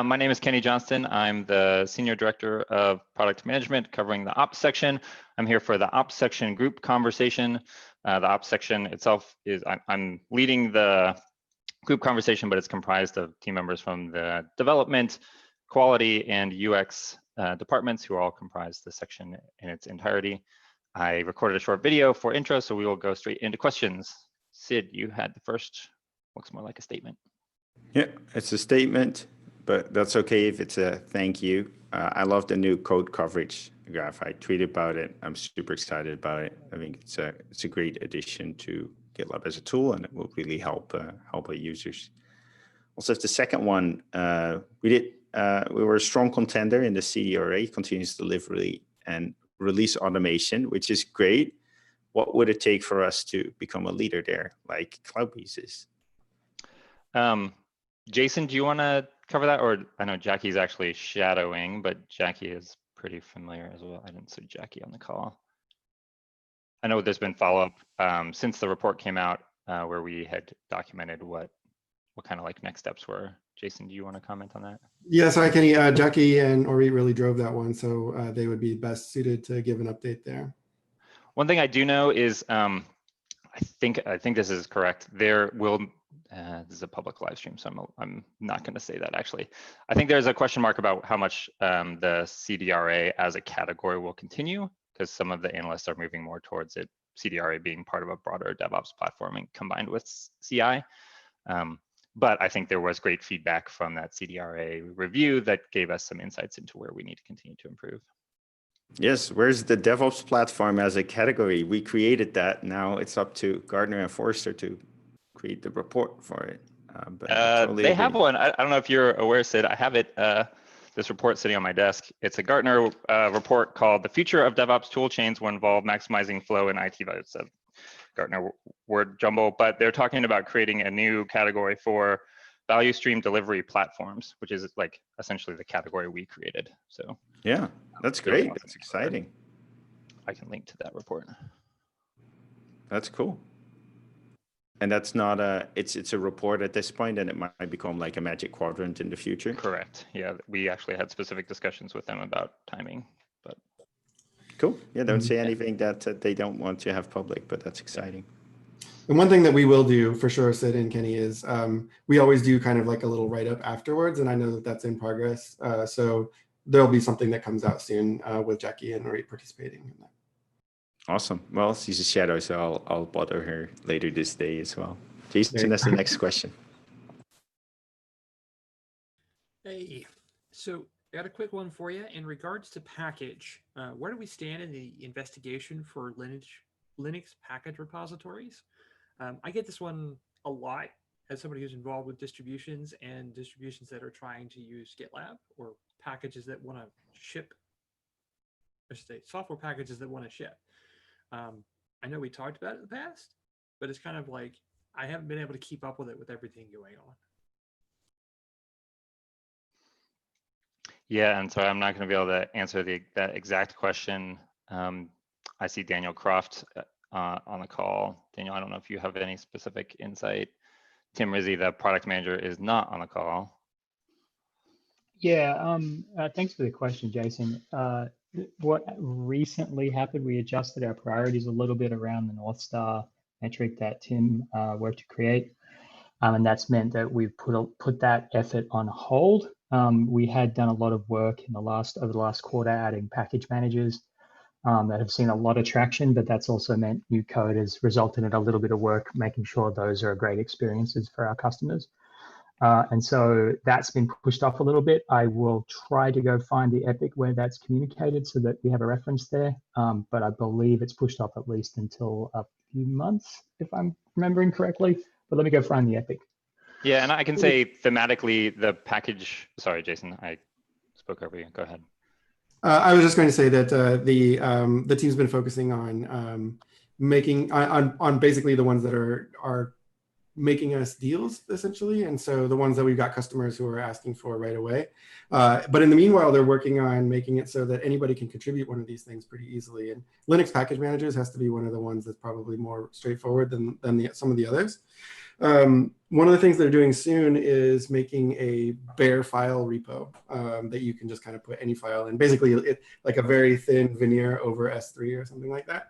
My name is Kenny Johnston. I'm the Senior Director of Product Management covering the Ops section. I'm here for the Ops section group conversation. The Ops section itself is, I'm leading the group conversation, but it's comprised of team members from the development, quality, and UX departments who all comprise the section in its entirety. I recorded a short video for intro, so we will go straight into questions. Sid, you had the first, looks more like a statement. Yeah, it's a statement, but that's okay if it's a thank you. I love the new code coverage graph. I tweeted about it. I'm super excited about it. I think it's a great addition to GitLab as a tool, and it will really help our users. Also, the second one, we were a strong contender in the CDRA, continuous delivery and release automation, which is great. What would it take for us to become a leader there, like Cloudbees is? Jason, do you want to cover that? Or I know Jackie's actually shadowing, but Jackie is pretty familiar as well. I didn't see Jackie on the call. I know there's been follow-up since the report came out where we had documented what kind of like next steps were. Jason, do you want to comment on that? Yeah, sorry, Kenny. Jackie and Ori really drove that one, so they would be best suited to give an update there. One thing I do know is I think this is correct. There will this is a public live stream, so I'm not going to say that actually. I think there's a question mark about how much the CDRA as a category will continue, because some of the analysts are moving more towards it, CDRA being part of a broader DevOps platform and combined with CI. But I think there was great feedback from that CDRA review that gave us some insights into where we need to continue to improve. Yes, where's the DevOps platform as a category? We created that. Now it's up to Gartner and Forrester to create the report for it. They have one. I don't know if you're aware, Sid. I have it. This report sitting on my desk. It's a Gartner report called "The Future of DevOps Tool Chains Will Involve Maximizing Flow in IT." It's a Gartner word jumble, but they're talking about creating a new category for value stream delivery platforms, which is like essentially the category we created. So yeah, that's great. That's exciting. I can link to that report. That's cool. And that's not it's a report at this point, and it might become like a magic quadrant in the future. Correct. Yeah, we actually had specific discussions with them about timing, but. Cool. Yeah, don't say anything that they don't want to have public, but that's exciting. And one thing that we will do for sure, Sid and Kenny, is we always do kind of like a little write-up afterwards, and I know that that's in progress. So there'll be something that comes out soon with Jackie and Ori participating in that. Awesome. Well, she's a shadow, so I'll bother her later this day as well. Jason, that's the next question. Hey, so I got a quick one for you. In regards to package, where do we stand in the investigation for Linux package repositories? I get this one a lot as somebody who's involved with distributions and distributions that are trying to use GitLab, or packages that want to ship, I should say, software packages that want to ship. I know we talked about it in the past, but it's kind of like I haven't been able to keep up with it with everything going on. Yeah, and so I'm not going to be able to answer that exact question. I see Daniel Croft on the call. Daniel, I don't know if you have any specific insight. Tim Rizzi, the product manager, is not on the call. Yeah, thanks for the question, Jason. What recently happened, we adjusted our priorities a little bit around the North Star metric that Tim worked to create. And that's meant that we've put that effort on hold. We had done a lot of work over the last quarter, adding package managers that have seen a lot of traction, but that's also meant new code has resulted in a little bit of work, making sure those are great experiences for our customers. And so that's been pushed off a little bit. I will try to go find the epic where that's communicated so that we have a reference there. But I believe it's pushed off at least until a few months, if I'm remembering correctly. But let me go find the epic. Yeah, and I can say thematically the package. Sorry, Jason, I spoke over you. Go ahead. I was just going to say that the team's been focusing on making on basically the ones that are making us deals essentially, and so the ones that we've got customers who are asking for right away. But in the meanwhile, they're working on making it so that anybody can contribute one of these things pretty easily. And Linux package managers has to be one of the ones that's probably more straightforward than some of the others. One of the things they're doing soon is making a bare file repo that you can just kind of put any file in. Basically, like a very thin veneer over S3 or something like that.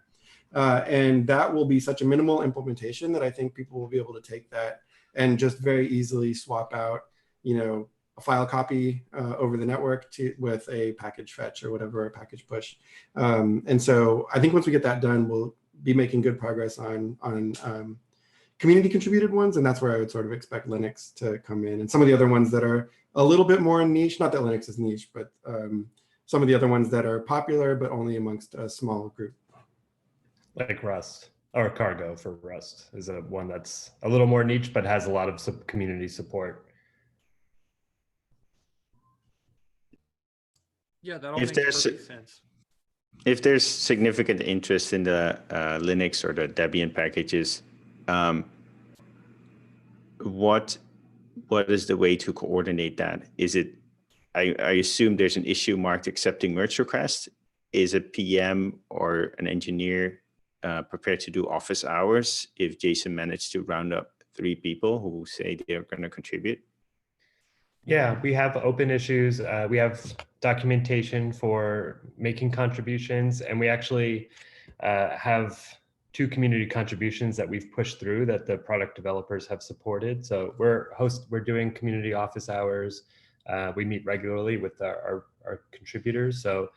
And that will be such a minimal implementation that I think people will be able to take that and just very easily swap out, a file copy over the network with a package fetch or whatever, a package push. And so I think once we get that done, we'll be making good progress on community contributed ones, and that's where I would sort of expect Linux to come in. And some of the other ones that are a little bit more niche, not that Linux is niche, but some of the other ones that are popular, but only amongst a small group. Like Rust or Cargo for Rust is one that's a little more niche, but has a lot of community support. Yeah, that all If makes there's- perfect sense. If there's significant interest in the Linux or the Debian packages, what is the way to coordinate that? Is it, I assume there's an issue marked accepting merge requests. Is a PM or an engineer prepared to do office hours if Jason managed to round up 3 people who say they're going to contribute? Yeah, we have open issues. We have documentation for making contributions, and we actually have 2 community contributions that we've pushed through that the product developers have supported. So we're doing community office hours. We meet regularly with our contributors. So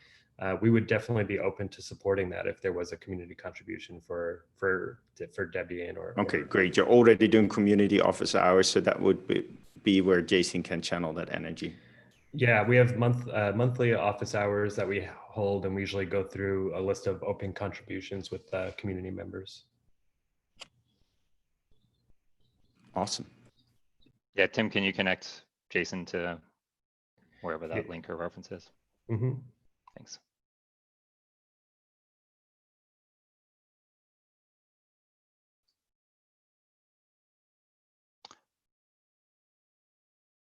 we would definitely be open to supporting that if there was a community contribution for Debian or. Okay, great. You're already doing community office hours, so that would be where Jason can channel that energy. Yeah, we have monthly office hours that we hold, and we usually go through a list of open contributions with community members. Awesome. Yeah, Tim, can you connect Jason to wherever that link or reference is? Mm-hmm. Thanks.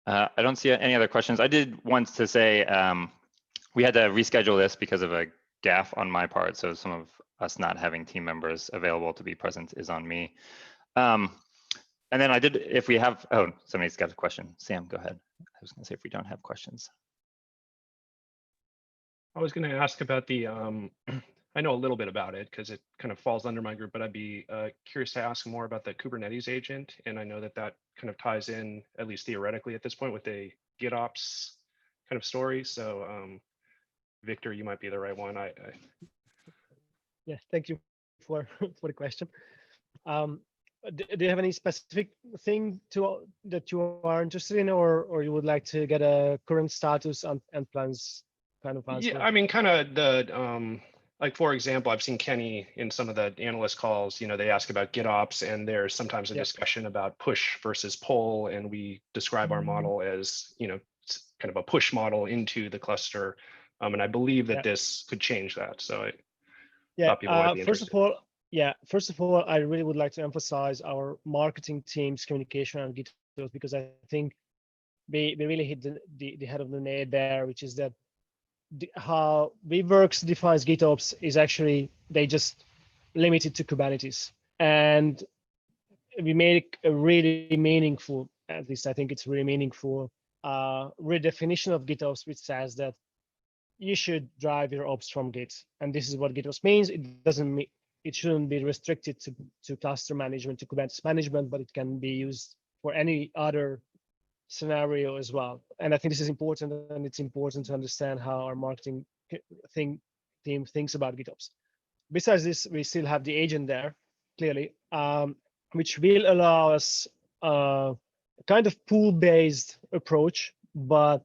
I don't see any other questions. I did want to say we had to reschedule this because of a gaffe on my part. So some of us not having team members available to be present is on me. And then I did, if we have, oh, somebody's got a question. Sam, go ahead. I was going to say if we don't have questions. I was going to ask about the, I know a little bit about it because it kind of falls under my group, but I'd be curious to ask more about the Kubernetes agent. And I know that kind of ties in, at least theoretically at this point, with a GitOps kind of story. So Victor, you might be the right one. Yeah, thank you for the question. Do you have any specific thing that you are interested in, or you would like to get a current status and plans kind of answer? Yeah, I mean, kind of the, like, for example, I've seen Kenny in some of the analyst calls, they ask about GitOps, and there's sometimes a discussion about push versus pull, and we describe our model as, kind of a push model into the cluster. And I believe that this could change that. So I thought people might be interested. First of all, I really would like to emphasize our marketing team's communication on GitOps, because I think they really hit the head of the nail there, which is that how Weaveworks defines GitOps is actually, they just limit it to Kubernetes. And we make a really meaningful, at least I think it's really meaningful, redefinition of GitOps, which says that you should drive your ops from Git. And this is what GitOps means. It doesn't mean, it shouldn't be restricted to cluster management, to Kubernetes management, but it can be used for any other scenario as well. And I think this is important, and it's important to understand how our marketing team thinks about GitOps. Besides this, we still have the agent there, clearly, which will allow us a kind of pool-based approach, but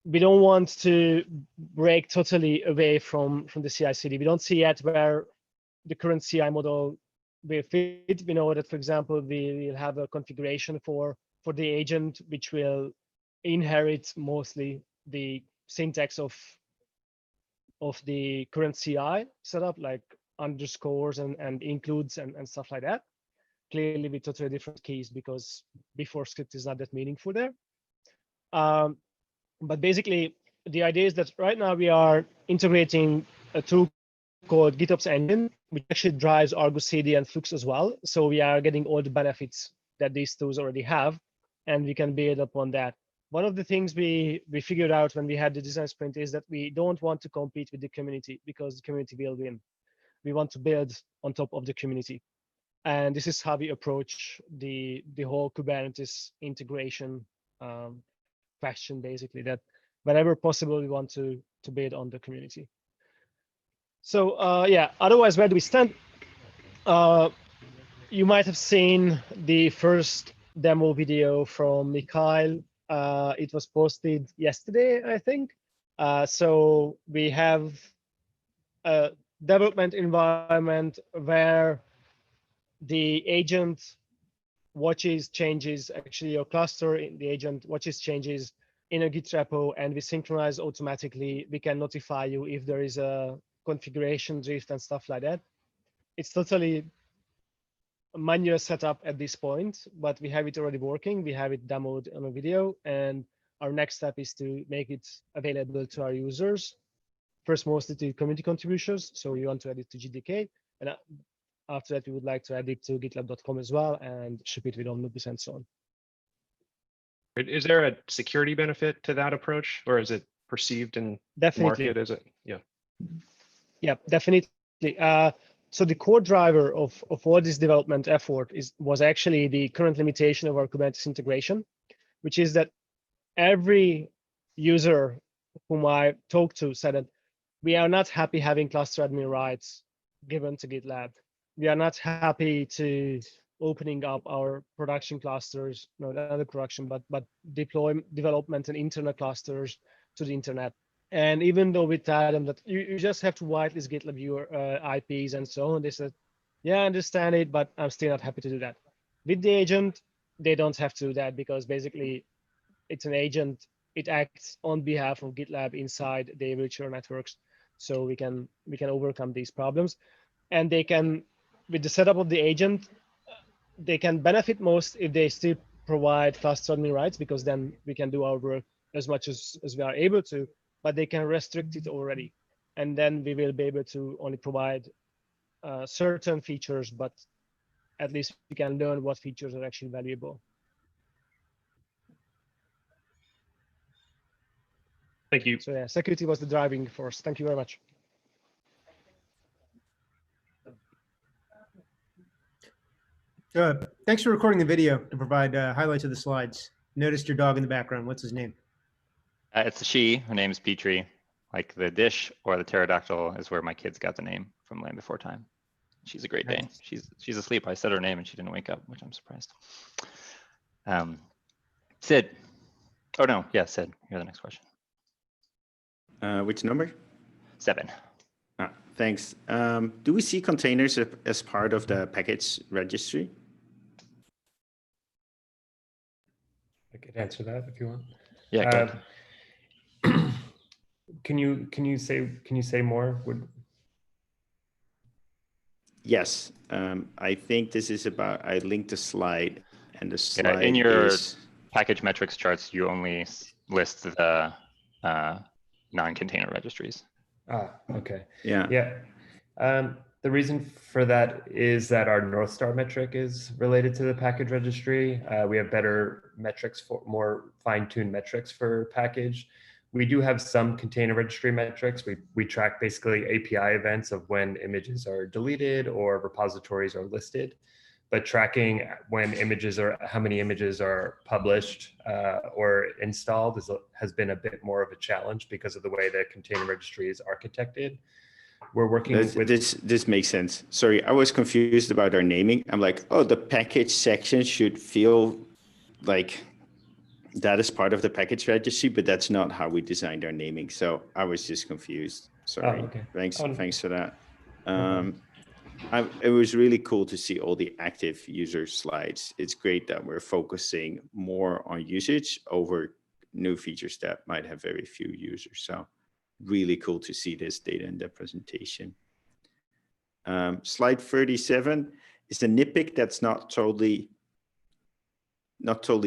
we don't want to break totally away from the CI/CD. We don't see yet where the current CI model will fit. We know that, for example, we will have a configuration for the agent, which will inherit mostly the syntax of the current CI setup, like underscores and includes and stuff like that. Clearly with totally different keys, because before script is not that meaningful there. But basically, the idea is that right now we are integrating a tool so-called GitOps engine, which actually drives Argo CD and Flux as well. So we are getting all the benefits that these tools already have, and we can build upon that. One of the things we figured out when we had the design sprint is that we don't want to compete with the community because the community will win. We want to build on top of the community. And this is how we approach the whole Kubernetes integration question, basically, that whenever possible, we want to build on the community. So yeah, otherwise, where do we stand? You might have seen the first demo video from Mikhail. It was posted yesterday, I think. So we have a development environment where the agent watches changes, actually your cluster in the agent watches changes in a Git repo, and we synchronize automatically. We can notify you if there is a configuration drift and stuff like that. It's totally a manual setup at this point, but we have it already working. We have it demoed on a video, and our next step is to make it available to our users. First, mostly to community contributions. So we want to add it to GDK, and after that, we would like to add it to gitlab.com as well and ship it with omnibus and so on. Is there a security benefit to that approach, or is it perceived in the market? Is it? Yeah. Yeah, definitely. So the core driver of all this development effort was actually the current limitation of our Kubernetes integration, which is that every user whom I talked to said that we are not happy having cluster admin rights given to GitLab. We are not happy to opening up our production clusters, no, not the production, but development and internal clusters to the internet. And even though we tell them that you just have to whitelist GitLab your IPs and so on, they said, yeah, I understand it, but I'm still not happy to do that. With the agent, they don't have to do that because basically it's an agent. It acts on behalf of GitLab inside the virtual networks. So we can overcome these problems. And they can, with the setup of the agent, they can benefit most if they still provide cluster admin rights, because then we can do our work as much as we are able to, but they can restrict it already. And then we will be able to only provide certain features, but at least we can learn what features are actually valuable. Thank you. So yeah, security was the driving force. Thank you very much. Thanks for recording the video to provide highlights of the slides. Noticed your dog in the background. What's his name? It's a she. Her name's Petrie. Like the dish or the pterodactyl is where my kids got the name from Land Before Time. She's a Great Dane. She's asleep. I said her name and she didn't wake up, which I'm surprised. Sid. Oh no, yeah, Sid. You're the next question. Which number? 7. Thanks. Do we see containers as part of the package registry? I could answer that if you want. Yeah. Can you say more? Yes. I think this is about. I linked a slide, and the slide in your is package metrics charts, you only list the non-container registries. Okay. Yeah. The reason for that is that our North Star metric is related to the package registry. We have better metrics, for more fine-tuned metrics for package. We do have some container registry metrics. We track basically API events of when images are deleted or repositories are listed. But tracking when images are, how many images are published or installed has been a bit more of a challenge because of the way the container registry is architected. We're working with this makes sense. Sorry, I was confused about our naming. I'm like, oh, the package section should feel like that is part of the package registry, but that's not how we designed our naming. So I was just confused. Sorry. Oh, okay. Thanks for that. It was really cool to see all the active user slides. It's great that we're focusing more on usage over new features that might have very few users. So really cool to see this data in the presentation. Slide 37 is a nitpick that's not totally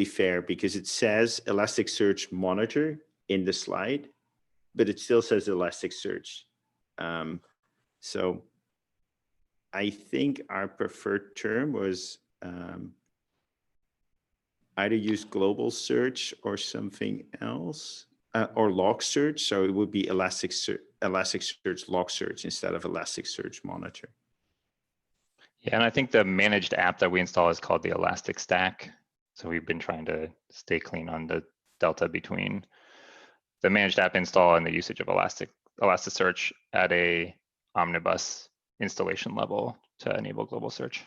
fair, because it says Elasticsearch Monitor in the slide, but it still says Elasticsearch. So I think our preferred term was either use global search or something else, or log search. So it would be Elasticsearch log search instead of Elasticsearch monitor. Yeah, and I think the managed app that we install is called the Elastic Stack. So we've been trying to stay clean on the delta between the managed app install and the usage of Elasticsearch at a omnibus installation level to enable global search.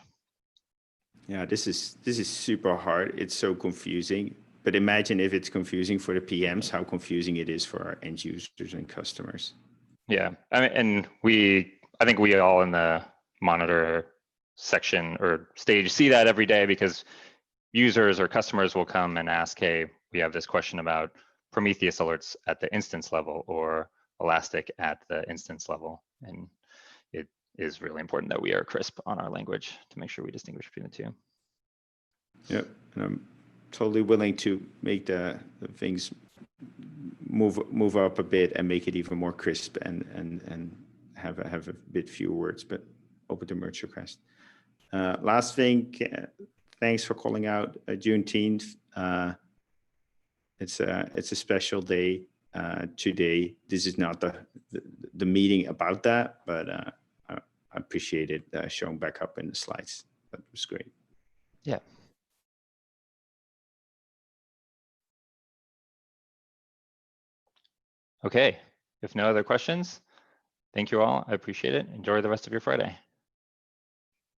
Yeah, this is super hard. It's so confusing. But imagine if it's confusing for the PMs, how confusing it is for our end users and customers. Yeah, I mean, and I think we all in the monitor section or stage see that every day, because users or customers will come and ask, hey, we have this question about Prometheus alerts at the instance level or Elastic at the instance level. And it is really important that we are crisp on our language to make sure we distinguish between the two. Yep, and I'm totally willing to make the things move up a bit and make it even more crisp and have a bit fewer words, but open to merge request. Last thing, thanks for calling out Juneteenth. It's a special day today. This is not the meeting about that, but I appreciate it showing back up in the slides. That was great. Yeah. Okay, if no other questions, thank you all. I appreciate it. Enjoy the rest of your Friday.